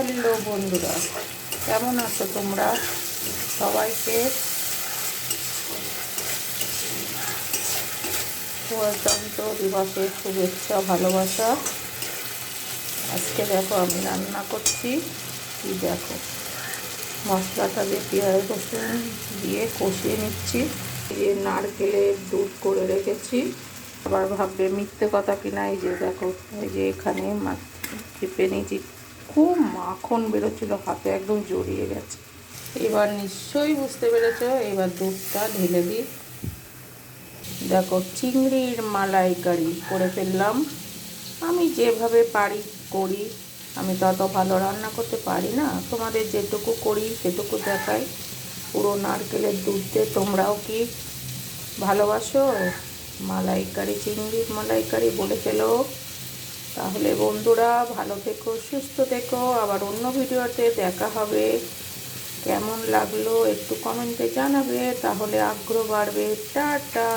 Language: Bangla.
হ্যালো বন্ধুরা, কেমন আছো তোমরা? সবাইকে প্রজাতন্ত্র দিবসের শুভেচ্ছা ভালোবাসা। আজকে দেখো আমি রান্না করছি। কি দেখো, মশলাটা দিয়ে পেঁয়াজ রসুন দিয়ে কষিয়ে নিচ্ছি। দিয়ে নারকেলের দুধ করে রেখেছি। আবার ভাববে মিথ্যে কথা কিনা, এই যে দেখো, এই যে এখানে চেপে নিয়েছি, খুব মাখন বেরোচ্ছিল, হাতে একদম জড়িয়ে গেছে। এবার নিশ্চয়ই বুঝতে পেরেছ। এবার দুধটা ঢেলে দিই। দেখো, চিংড়ির মালাইকারি করে ফেললাম। আমি যেভাবে পারি করি, আমি তো অত ভালো রান্না করতে পারি না, তোমাদের যেটুকু করি সেটুকু দেখাই। পুরো নারকেলের দুধ দিয়ে তোমরাও কি ভালোবাসো মালাইকারি, চিংড়ির মালাইকারি বলে ফেলো। তাহলে বন্ধুরা, ভালো থেকো, সুস্থ থেকো। আবার অন্য ভিডিওতে দেখা হবে। কেমন লাগলো একটু কমেন্টে জানাবে, তাহলে আগ্রহ বাড়বে। টাটা।